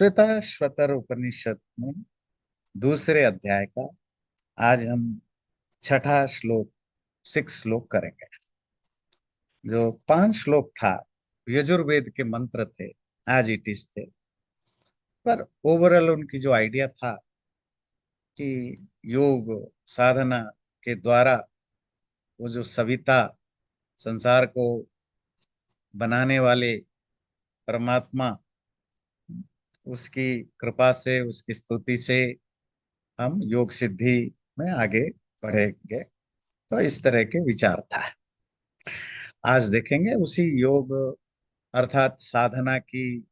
श्वेताश्वतर उपनिषद में दूसरे अध्याय का आज हम छठा श्लोक 6 श्लोक करेंगे। जो 5 श्लोक था यजुर्वेद के मंत्र थे, आज इट इज थे, पर ओवरऑल उनकी जो आइडिया था कि योग साधना के द्वारा वो जो सविता संसार को बनाने वाले परमात्मा, उसकी कृपा से उसकी स्तुति से हम योग सिद्धि में आगे बढ़ेंगे। तो इस तरह के विचार था। आज देखेंगे उसी योग अर्थात साधना की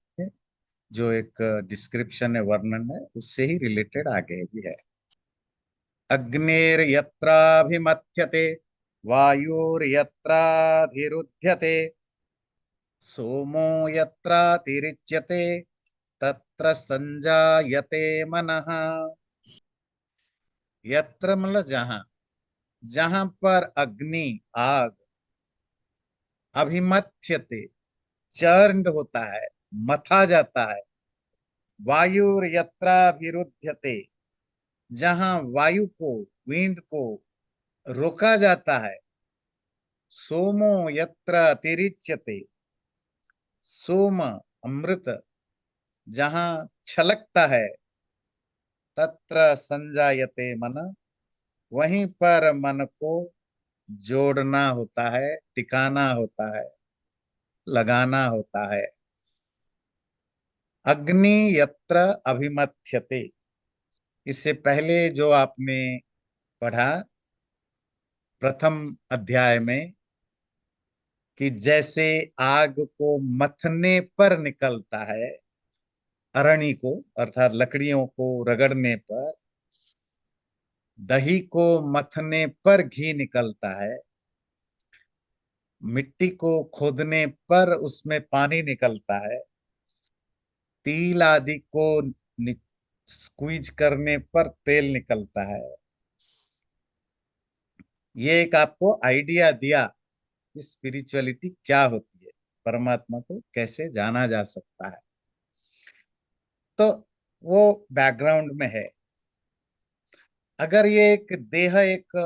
जो एक डिस्क्रिप्शन है, वर्णन है, उससे ही रिलेटेड आगे भी है। अग्निर्यत्राभिमथ्यते वायुर्यत्राधिरुध्यते सोमो यत्रातिरिच्यते तत्र संजायते मनः। यत्र मतलब जहां, जहां पर अग्नि आग अभिमथ्यते चर्न होता है, मथा जाता है। वायुर्यत्राभिरुध्यते, जहां वायु को, विंड को रोका जाता है। सोमो यत्र अतिरिच्यते, सोम अमृत जहां छलकता है। तत्र संजायते मन, वहीं पर मन को जोड़ना होता है, टिकाना होता है, लगाना होता है। अग्नि यत्र अभिमथ्यते, इससे पहले जो आपने पढ़ा प्रथम अध्याय में कि जैसे आग को मथने पर निकलता है, अरणि को अर्थात लकड़ियों को रगड़ने पर, दही को मथने पर घी निकलता है, मिट्टी को खोदने पर उसमें पानी निकलता है, तिल आदि को स्क्वीज करने पर तेल निकलता है। ये एक आपको आइडिया दिया कि स्पिरिचुअलिटी क्या होती है, परमात्मा को कैसे जाना जा सकता है। तो वो बैकग्राउंड में है। अगर ये एक देह, एक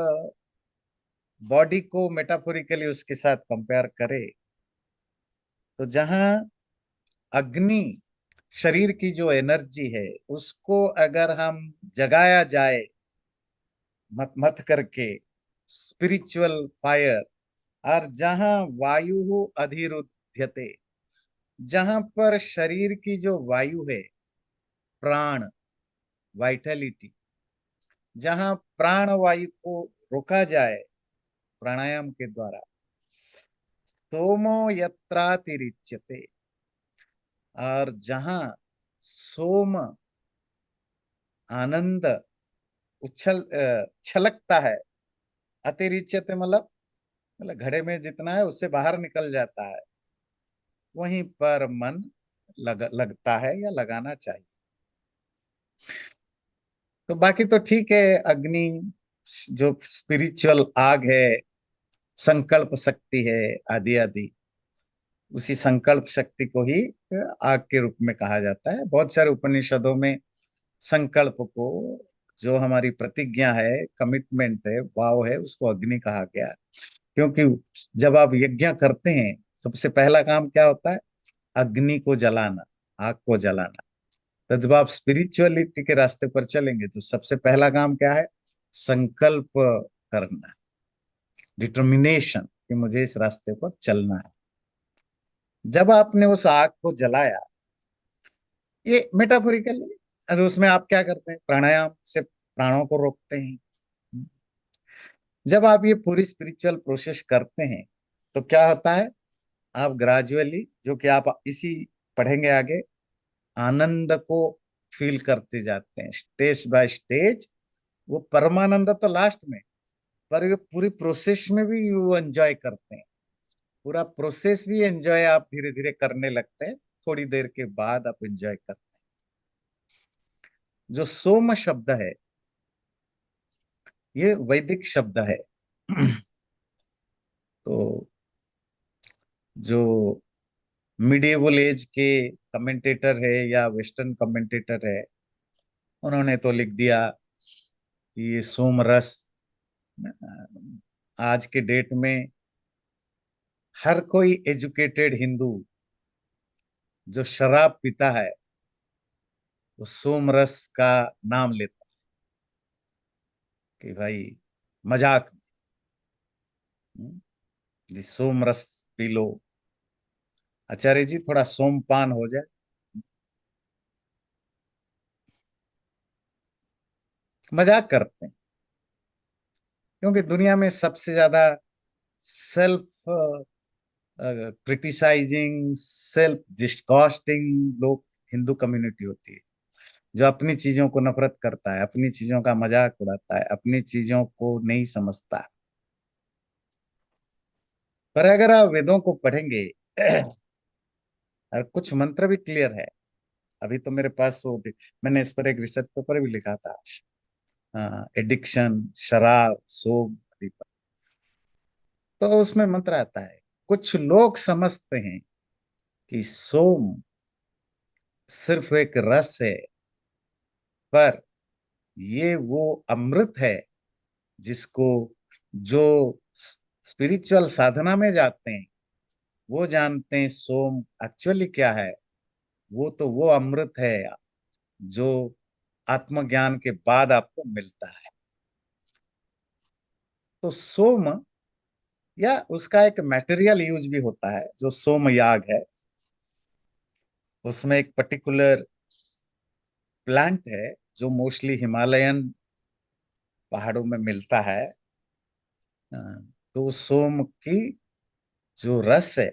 बॉडी को मेटाफोरिकली उसके साथ कंपेयर करे, तो जहां अग्नि शरीर की जो एनर्जी है उसको अगर हम जगाया जाए मत मत करके, स्पिरिचुअल फायर, और जहां वायु अधिरुध्यते, जहां पर शरीर की जो वायु है, प्राण वाइटलिटी, जहां प्राण वायु को रोका जाए प्राणायाम के द्वारा, सोमो यत्रातिरिच्यते, और जहां सोम आनंद छलकता है, अतिरिच्यते मतलब घड़े में जितना है उससे बाहर निकल जाता है, वहीं पर मन लगता है या लगाना चाहिए। तो बाकी तो ठीक है। अग्नि जो स्पिरिचुअल आग है, संकल्प शक्ति है, आदि आदि, उसी संकल्प शक्ति को ही आग के रूप में कहा जाता है। बहुत सारे उपनिषदों में संकल्प को, जो हमारी प्रतिज्ञा है, कमिटमेंट है, वाव है, उसको अग्नि कहा गया। क्योंकि जब आप यज्ञ करते हैं, सबसे पहला काम क्या होता है? अग्नि को जलाना, आग को जलाना। तो जब आप स्पिरिचुअलिटी के रास्ते पर चलेंगे तो सबसे पहला काम क्या है? संकल्प करना, डिटर्मिनेशन कि मुझे इस रास्ते पर चलना है। जब आपने उस आग को जलाया, ये मेटाफोरिकली, और उसमें आप क्या करते हैं? प्राणायाम से प्राणों को रोकते हैं। जब आप ये पूरी स्पिरिचुअल प्रोसेस करते हैं तो क्या होता है? आप ग्रेजुअली, जो कि आप इसी पढ़ेंगे आगे, आनंद को फील करते जाते हैं स्टेज बाय स्टेज। वो परमानंद तो लास्ट में, पर ये पूरी प्रोसेस में भी वो एंजॉय करते हैं। पूरा प्रोसेस भी एंजॉय आप धीरे धीरे करने लगते हैं। थोड़ी देर के बाद आप एंजॉय करते हैं। जो सोम शब्द है, ये वैदिक शब्द है। तो जो मिडिएवल एज के कमेंटेटर है या वेस्टर्न कमेंटेटर है, उन्होंने तो लिख दिया कि ये सोमरस आज के डेट में हर कोई एजुकेटेड हिंदू जो शराब पीता है वो सोमरस का नाम लेता है कि भाई मजाक में, जी सोमरस पी लो, आचार्य जी थोड़ा सोमपान हो जाए, मजाक करते हैं। क्योंकि दुनिया में सबसे ज्यादा सेल्फ क्रिटिसाइजिंग, सेल्फ डिस्कॉस्टिंग लोग हिंदू कम्युनिटी होती है, जो अपनी चीजों को नफरत करता है, अपनी चीजों का मजाक उड़ाता है, अपनी चीजों को नहीं समझता। पर अगर आप वेदों को पढ़ेंगे और कुछ मंत्र भी क्लियर है। अभी तो मेरे पास वो मैंने इस पर एक रिसर्च पेपर भी लिखा था, एडिक्शन, शराब, सोम आदि पर। तो उसमें मंत्र आता है, कुछ लोग समझते हैं कि सोम सिर्फ एक रस है, पर ये वो अमृत है जिसको जो स्पिरिचुअल साधना में जाते हैं वो जानते हैं सोम एक्चुअली क्या है। वो तो वो अमृत है जो आत्मज्ञान के बाद आपको मिलता है। तो सोम या उसका एक मटेरियल यूज भी होता है जो सोम याग है। उसमें एक पर्टिकुलर प्लांट है जो मोस्टली हिमालयन पहाड़ों में मिलता है। अ, तो सोम की जो रस है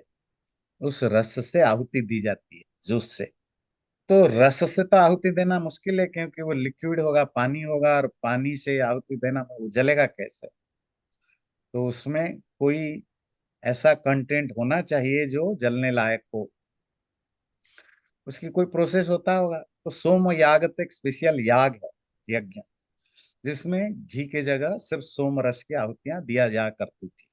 उस रस से आहुति दी जाती है, जूस से। तो रस से तो आहुति देना मुश्किल है क्योंकि वो लिक्विड होगा, पानी होगा, और पानी से आहुति देना वो जलेगा कैसे। तो उसमें कोई ऐसा कंटेंट होना चाहिए जो जलने लायक हो, उसकी कोई प्रोसेस होता होगा। तो सोम याग तो एक स्पेशल याग है, यज्ञ, जिसमें घी के जगह सिर्फ सोम रस की आहुतियां दिया जा करती थी।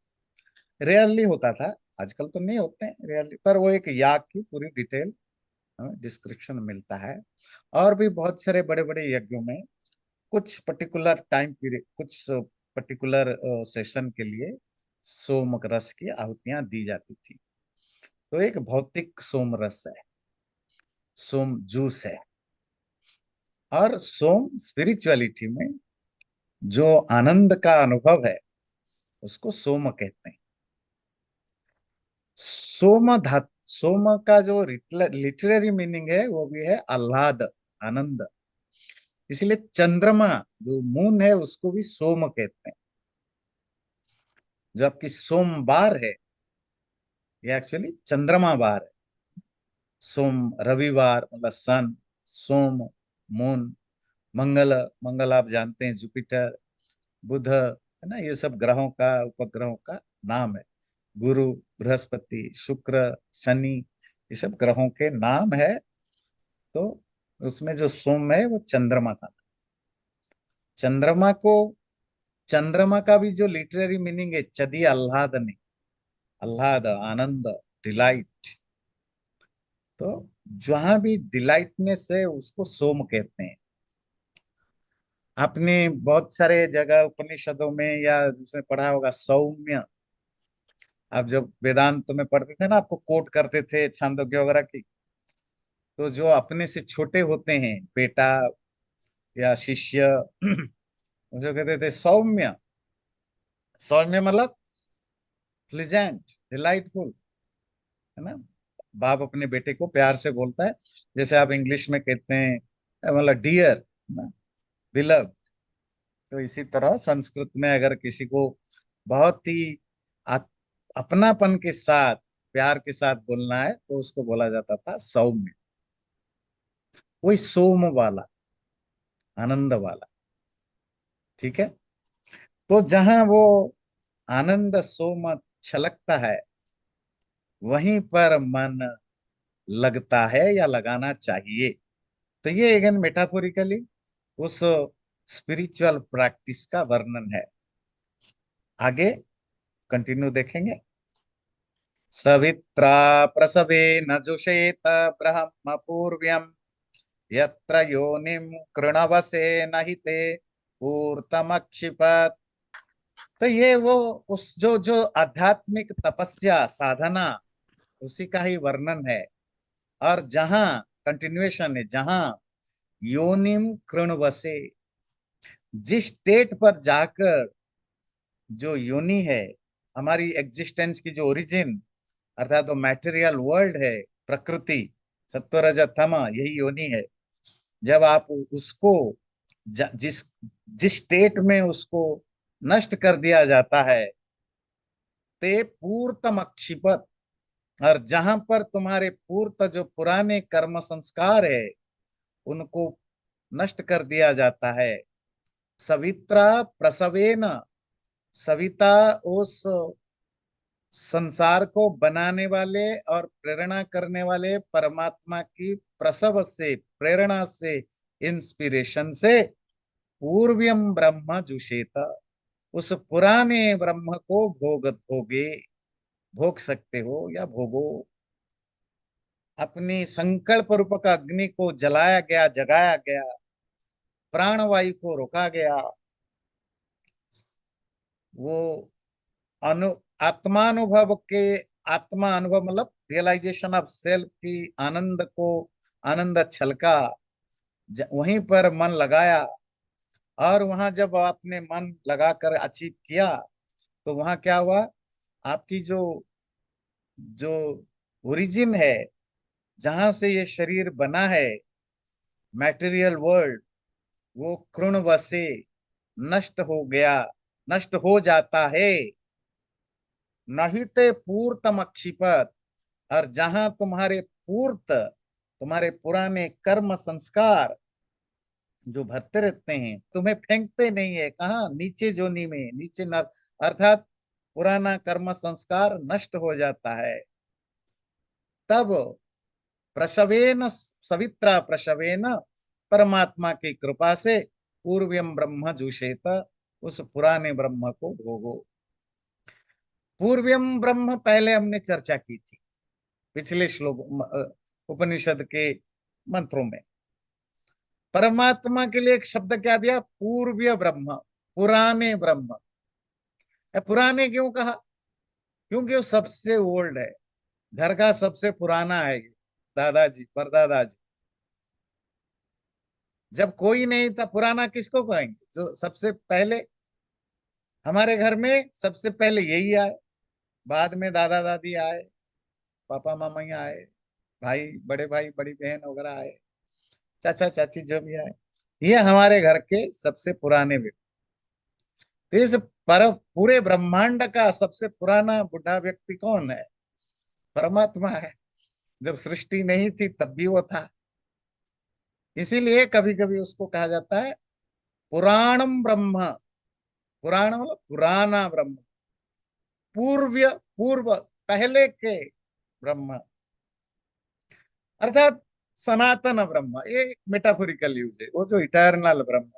रेयरली होता था, आजकल तो नहीं होते हैं रेयरली, पर वो एक याग की पूरी डिटेल हमें डिस्क्रिप्शन मिलता है। और भी बहुत सारे बड़े बड़े यज्ञों में कुछ पर्टिकुलर टाइम पीरियड, कुछ पर्टिकुलर सेशन के लिए सोम रस की आहुतियां दी जाती थी। तो एक भौतिक सोम रस है, सोम जूस है। और सोम स्पिरिचुअलिटी में जो आनंद का अनुभव है उसको सोम कहते हैं। सोम धातु, सोम का जो लिटरेरी मीनिंग है वो भी है आह्लाद, आनंद। इसलिए चंद्रमा, जो मून है, उसको भी सोम कहते हैं। जो आपकी सोमवार है ये एक्चुअली चंद्रमा बार है। सोम रविवार मतलब सन, सोम मून, मंगल, मंगल आप जानते हैं जुपिटर, बुध है ना, ये सब ग्रहों का, उपग्रहों का नाम है। गुरु, बृहस्पति, शुक्र, शनि, ये सब ग्रहों के नाम है। तो उसमें जो सोम है वो चंद्रमा का, चंद्रमा को, चंद्रमा का भी जो लिटरेरी मीनिंग है चदी आह्लाद ने, आह्लाद, आनंद, डिलाइट। तो जहां भी डिलाइटनेस है उसको सोम कहते हैं। आपने बहुत सारे जगह उपनिषदों में या उसने पढ़ा होगा सौम्य। आप जब वेदांत में पढ़ते थे ना, आपको कोट करते थे छांदोग्य वगैरह की। तो जो अपने से छोटे होते हैं, बेटा या शिष्य, उसे कहते थे सौम्य। सौम्य मतलब प्लीजेंट, डिलाइटफुल, है ना। बाप अपने बेटे को प्यार से बोलता है, जैसे आप इंग्लिश में कहते हैं मतलब डियर, बिलव। तो इसी तरह संस्कृत में अगर किसी को बहुत ही आ- अपनापन के साथ, प्यार के साथ बोलना है तो उसको बोला जाता था सौम्य। वही सोम वाला, आनंद वाला। ठीक है। तो जहां वो आनंद सोम छलकता है वहीं पर मन लगता है या लगाना चाहिए। तो ये अगेन मेटाफोरिकली उस स्पिरिचुअल प्रैक्टिस का वर्णन है। आगे कंटिन्यू देखेंगे। सवित्रा प्रसवेन जुषेत ब्रह्म पूर्व्यम यत्र योनिम कृणवसे नहि ते ऊर्तमक्षिपत्। तो ये वो उस जो जो आध्यात्मिक तपस्या साधना, उसी का ही वर्णन है। और जहां कंटिन्यूएशन है, जहां योनिम कृणवसे, जिस स्टेट पर जाकर जो योनि है, हमारी एग्जिस्टेंस की जो ओरिजिन, अर्थात वो मैटेरियल वर्ल्ड है, प्रकृति, सत्वरज तम, यही योनि है। जब आप उसको जिस जिस स्टेट में उसको नष्ट कर दिया जाता है, ते पूर्तम अक्षिपत, और जहां पर तुम्हारे पूर्त जो पुराने कर्म संस्कार है, उनको नष्ट कर दिया जाता है। सवित्रा प्रसवेन, सविता उस संसार को बनाने वाले और प्रेरणा करने वाले परमात्मा की प्रसव से, प्रेरणा से, इंस्पिरेशन से, पूर्व्यम ब्रह्म जुषेता, उस पुराने ब्रह्म को भोगे, भोग सकते हो या भोगो। अपनी संकल्प रूपक अग्नि को जलाया गया, जगाया गया, प्राणवायु को रोका गया, वो अनु आत्मानुभव के, आत्मा अनुभव मतलब रियलाइजेशन ऑफ सेल्फ की आनंद को, आनंद छलका, वहीं पर मन लगाया। और वहां जब आपने मन लगाकर अचीव किया, तो वहां क्या हुआ, आपकी जो जो ओरिजिन है, जहां से ये शरीर बना है, मैटेरियल वर्ल्ड, वो कृणवसे नष्ट हो गया, नष्ट हो जाता है। नहीं ते पूर्तम अक्षिपत, और जहां तुम्हारे पूर्त, तुम्हारे पुराने कर्म संस्कार जो भरते रहते हैं, तुम्हें फेंकते नहीं है, कहा, नीचे जोनी में, नीचे नर, अर्थात पुराना कर्म संस्कार नष्ट हो जाता है। तब प्रसवेन, सवित्रा प्रसवेन, परमात्मा की कृपा से, पूर्व्यम ब्रह्म जुषेत, उस पुराने ब्रह्म को भोगो। पूर्व्यम ब्रह्म पहले हमने चर्चा की थी पिछले श्लोक, उपनिषद के मंत्रों में। परमात्मा के लिए एक शब्द क्या दिया, पूर्व्य ब्रह्म, पुराने ब्रह्म। पुराने क्यों कहा, क्योंकि वो सबसे ओल्ड है, घर का सबसे पुराना है, दादाजी परदादाजी। जब कोई नहीं था, पुराना किसको कहेंगे, जो सबसे पहले, हमारे घर में सबसे पहले यही आए, बाद में दादा दादी आए, पापा मामा आए, भाई, बड़े भाई बड़ी बहन वगैरह आए, चाचा चाची जो भी आए, ये हमारे घर के सबसे पुराने व्यक्ति। तो इस पर पूरे ब्रह्मांड का सबसे पुराना बुढ़ा व्यक्ति कौन है, परमात्मा है। जब सृष्टि नहीं थी तब भी वो था। इसीलिए कभी कभी उसको कहा जाता है पुराणम ब्रह्म। पुराण मतलब पुराना ब्रह्म, पूर्व्य, पूर्व, पहले के ब्रह्म, अर्थात सनातन ब्रह्म। ये मेटाफोरिकल यूज है, वो जो इटर्नल ब्रह्म,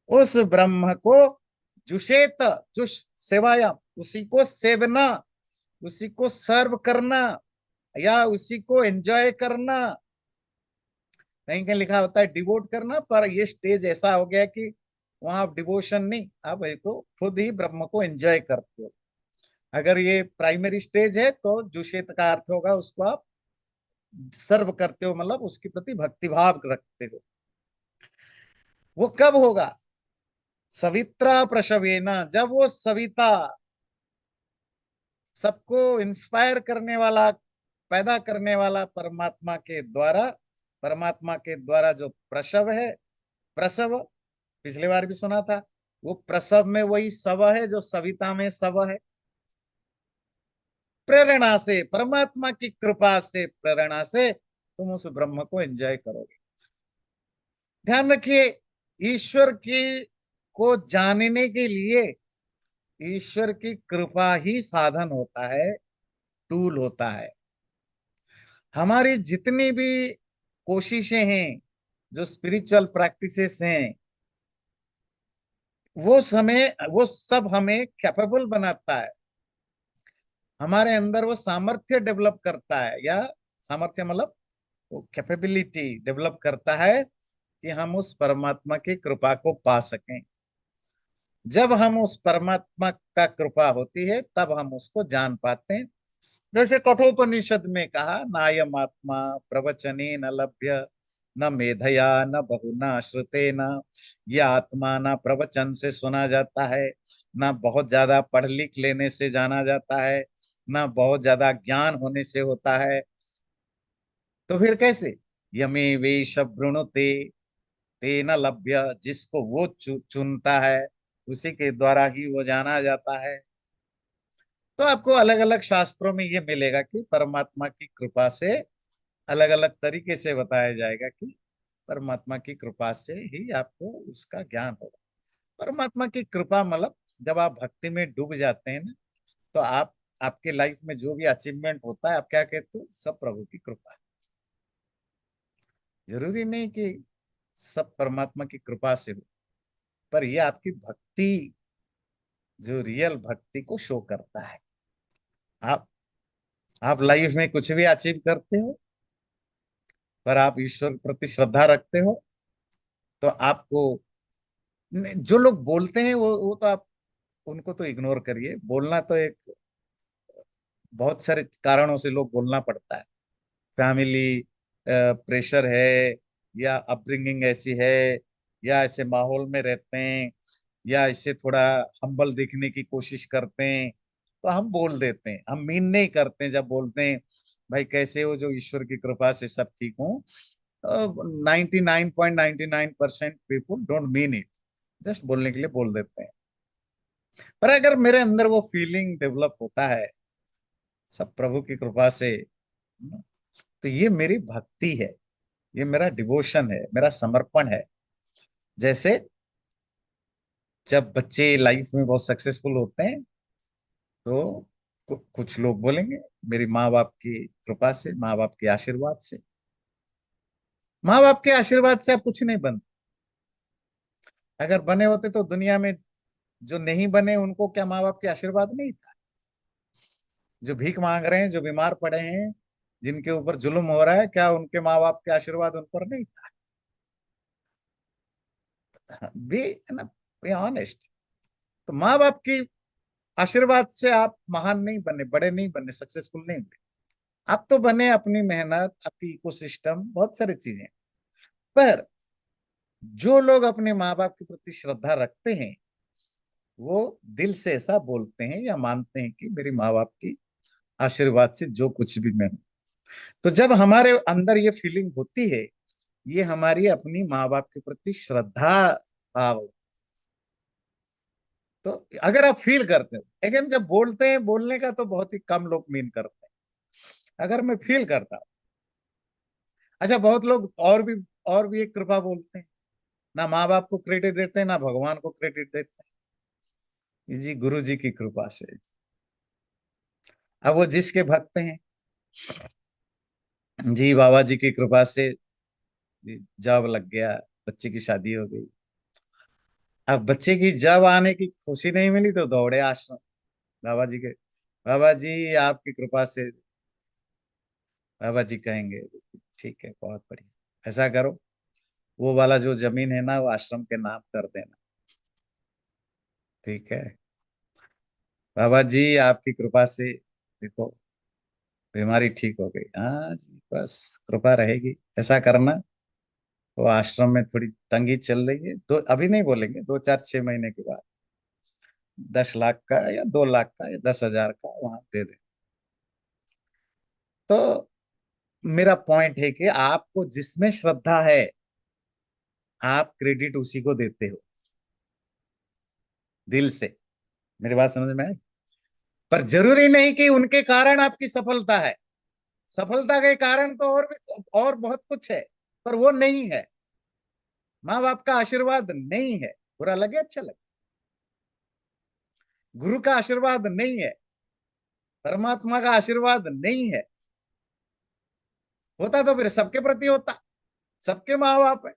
उस ब्रह्म को जुषेत, जुष सेवाया, उसी को सेवना, उसी को सर्व करना, या उसी को एंजॉय करना। कहीं कहीं लिखा होता है डिवोट करना, पर ये स्टेज ऐसा हो गया कि वहां आप डिवोशन नहीं, आप ये तो खुद ही ब्रह्म को एंजॉय करते हो। अगर ये प्राइमरी स्टेज है तो जुषेत का अर्थ होगा उसको आप सर्व करते हो, मतलब उसके प्रति भक्तिभाव रखते हो। वो कब होगा, सवित्रा प्रसवेना, जब वो सविता, सबको इंस्पायर करने वाला, पैदा करने वाला परमात्मा के द्वारा, परमात्मा के द्वारा जो प्रसव है, प्रसव, पिछली बार भी सुना था, वो प्रसव में वही सव है जो सविता में सव है। प्रेरणा से, परमात्मा की कृपा से, प्रेरणा से तुम उस ब्रह्म को एंजॉय करोगे। ध्यान रखिए, ईश्वर की को जानने के लिए ईश्वर की कृपा ही साधन होता है, टूल होता है। हमारी जितनी भी कोशिशें हैं, जो स्पिरिचुअल प्रैक्टिसेस हैं, वो सब हमें कैपेबल बनाता है। हमारे अंदर वो सामर्थ्य डेवलप करता है, या सामर्थ्य मतलब वो कैपेबिलिटी डेवलप करता है कि हम उस परमात्मा की कृपा को पा सकें। जब हम उस परमात्मा का कृपा होती है तब हम उसको जान पाते हैं। जैसे कठोपनिषद में कहा, नायम आत्मा प्रवचने न लभ्य, न मेधया न बहुना श्रुते न। यह आत्मा ना प्रवचन से सुना जाता है, ना बहुत ज्यादा पढ़ लिख लेने से जाना जाता है, ना बहुत ज्यादा ज्ञान होने से होता है। तो फिर कैसे? यमे वेश वृणुते तेन लभ्य, जिसको वो चुनता है उसी के द्वारा ही वो जाना जाता है। तो आपको अलग अलग शास्त्रों में ये मिलेगा कि परमात्मा की कृपा से अलग अलग तरीके से बताया जाएगा कि परमात्मा की कृपा से ही आपको उसका ज्ञान होगा। परमात्मा की कृपा मतलब जब आप भक्ति में डूब जाते हैं ना, तो आप, आपके लाइफ में जो भी अचीवमेंट होता है आप क्या कहते हो? सब प्रभु की कृपा है। जरूरी नहीं कि सब परमात्मा की कृपा से हो, पर यह आपकी भक्ति, जो रियल भक्ति को शो करता है। आप आप लाइफ में कुछ भी अचीव करते हो, पर आप ईश्वर के प्रति श्रद्धा रखते हो, तो आपको, जो लोग बोलते हैं वो तो आप उनको तो इग्नोर करिए। बोलना तो एक, बहुत सारे कारणों से लोग बोलना पड़ता है। फैमिली प्रेशर है, या अपब्रिंगिंग ऐसी है, या ऐसे माहौल में रहते हैं, या इससे थोड़ा हम्बल दिखने की कोशिश करते हैं, तो हम बोल देते हैं। हम मीन नहीं करते हैं जब बोलते हैं भाई कैसे हो, जो ईश्वर की कृपा से सब ठीक हूँ। 99.99% people don't mean it, just बोलने के लिए बोल देते हैं। पर अगर मेरे अंदर वो फीलिंग डेवलप होता है सब प्रभु की कृपा से, तो ये मेरी भक्ति है, ये मेरा डिवोशन है, मेरा समर्पण है। जैसे जब बच्चे लाइफ में बहुत सक्सेसफुल होते हैं, तो कुछ लोग बोलेंगे मेरी माँ बाप की कृपा से, माँ बाप के आशीर्वाद से। माँ बाप के आशीर्वाद से आप कुछ नहीं बनते। अगर बने होते तो दुनिया में जो नहीं बने उनको क्या माँ बाप के आशीर्वाद नहीं था? जो भीख मांग रहे हैं, जो बीमार पड़े हैं, जिनके ऊपर जुल्म हो रहा है, क्या उनके माँ बाप के आशीर्वाद उन पर नहीं था? बी, है ना, बी ऑनेस्ट। तो माँ बाप की आशीर्वाद से आप महान नहीं बने, बड़े नहीं बने, सक्सेसफुल नहीं बने। आप तो बने अपनी मेहनत, आपकी इकोसिस्टम, बहुत सारी चीजें। पर जो लोग अपने माँ बाप के प्रति श्रद्धा रखते हैं, वो दिल से ऐसा बोलते हैं या मानते हैं कि मेरे माँ बाप की आशीर्वाद से जो कुछ भी मैं हूं। तो जब हमारे अंदर ये फीलिंग होती है, ये हमारी अपनी माँ बाप के प्रति श्रद्धा भाव। तो अगर आप फील करते हो, अगेन जब बोलते हैं, बोलने का तो बहुत ही कम लोग मीन करते हैं। अगर मैं फील करता हूं, अच्छा बहुत लोग और भी एक कृपा बोलते हैं, ना माँ बाप को क्रेडिट देते हैं, ना भगवान को क्रेडिट देते हैं, जी गुरु जी की कृपा से। अब वो जिसके भक्त हैं, जी बाबा जी की कृपा से जॉब लग गया, बच्चे की शादी हो गई। अब बच्चे की जॉब आने की खुशी नहीं मिली तो दौड़े आश्रम बाबा जी के। बाबा जी आपकी कृपा से, बाबा जी कहेंगे ठीक है बहुत बढ़िया, ऐसा करो, वो वाला जो जमीन है ना वो आश्रम के नाम कर देना। ठीक है, बाबा जी आपकी कृपा से देखो बीमारी ठीक हो गई, हाँ जी बस कृपा रहेगी, ऐसा करना। वो आश्रम में थोड़ी तंगी चल रही है, तो अभी नहीं बोलेंगे, 2 4 6 महीने के बाद 10 लाख का या 2 लाख का या 10,000 का वहां दे दे। तो मेरा पॉइंट है कि आपको जिसमें श्रद्धा है, आप क्रेडिट उसी को देते हो दिल से। मेरी बात समझ में आई? पर जरूरी नहीं कि उनके कारण आपकी सफलता है। सफलता के कारण तो और बहुत कुछ है, पर वो नहीं है। माँ बाप का आशीर्वाद नहीं है, बुरा लगे अच्छा लगे, गुरु का आशीर्वाद नहीं है, परमात्मा का आशीर्वाद नहीं है। होता तो फिर सबके प्रति होता, सबके माँ बाप है,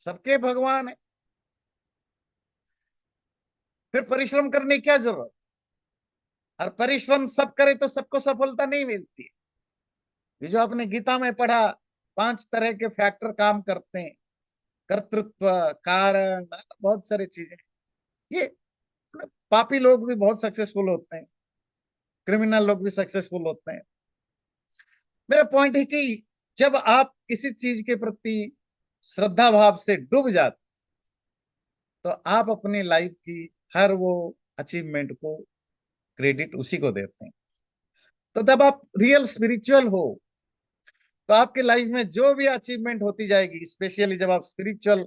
सबके भगवान है, फिर परिश्रम करने की क्या जरूरत? और परिश्रम सब करे तो सबको सफलता नहीं मिलती। ये जो आपने गीता में पढ़ा, 5 तरह के फैक्टर काम करते हैं, कर्तृत्व, कारण, बहुत सारी चीजें। ये पापी लोग भी बहुत सक्सेसफुल होते हैं, क्रिमिनल लोग भी सक्सेसफुल होते हैं। मेरा पॉइंट है कि जब आप किसी चीज के प्रति श्रद्धा भाव से डूब जाते, तो आप अपनी लाइफ की हर वो अचीवमेंट को क्रेडिट उसी को देते हैं। तो जब आप रियल स्पिरिचुअल हो, तो आपकी लाइफ में जो भी अचीवमेंट होती जाएगी, स्पेशली जब आप स्पिरिचुअल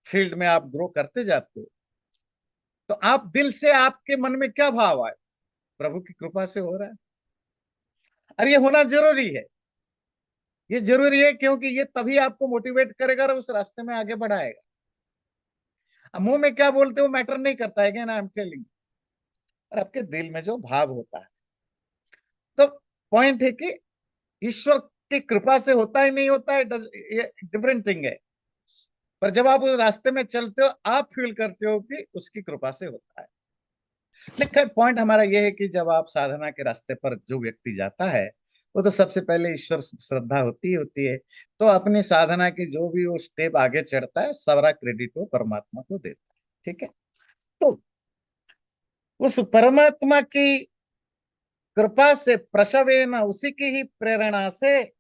फील्ड में आप ग्रो करते जाते हो, तो आप दिल से, आपके मन में क्या भाव आए, प्रभु की कृपा से हो रहा है। और ये होना जरूरी है। ये जरूरी है क्योंकि ये तभी आपको मोटिवेट करेगा और उस रास्ते में आगे बढ़ाएगा। अब मुंह में क्या बोलते हो मैटर नहीं करता है, ना, आई एम टेलिंग। और आपके दिल में जो भाव होता है, तो पॉइंट है कि ईश्वर की कृपा से होता है नहीं होता है, ये डिफरेंट थिंग है। पर जब आप उस रास्ते में चलते हो, आप फील करते हो कि उसकी कृपा से होता है। लेकिन पॉइंट हमारा यह है कि जब आप साधना के रास्ते पर जो व्यक्ति जाता है, वो तो सबसे पहले ईश्वर श्रद्धा होती ही होती है। तो अपनी साधना की जो भी वो स्टेप आगे चढ़ता है, सारा क्रेडिट वो परमात्मा को देता है। ठीक है। तो उस परमात्मा की कृपा से, प्रसवेन, उसी की ही प्रेरणा से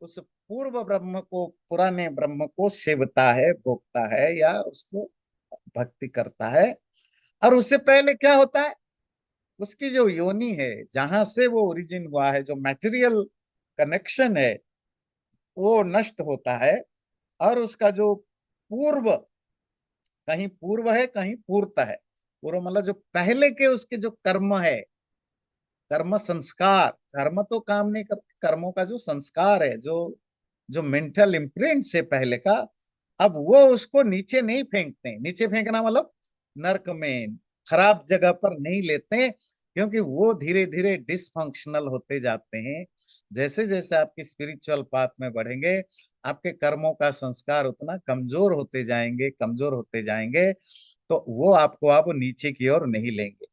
उस पूर्व ब्रह्म को, पुराने ब्रह्म को सेवता है, भोगता है, या उसको भक्ति करता है। और उससे पहले क्या होता है, उसकी जो योनि है, जहां से वो ओरिजिन हुआ है, जो मैटेरियल कनेक्शन है, वो नष्ट होता है। और उसका जो पूर्व, कहीं पूर्व है कहीं पूर्त है। पूर्व मतलब जो पहले के उसके जो कर्म है, कर्म संस्कार, कर्म तो काम नहीं करते, कर्मों का जो संस्कार है, जो जो मेंटल इम्प्रिंट से पहले का, अब वो उसको नीचे नहीं फेंकते। नीचे फेंकना मतलब नरक में, खराब जगह पर नहीं लेते, क्योंकि वो धीरे धीरे डिसफंक्शनल होते जाते हैं। जैसे जैसे आपकी स्पिरिचुअल पाथ में बढ़ेंगे, आपके कर्मों का संस्कार उतना कमजोर होते जाएंगे, कमजोर होते जाएंगे। तो वो आपको आप नीचे की ओर नहीं लेंगे।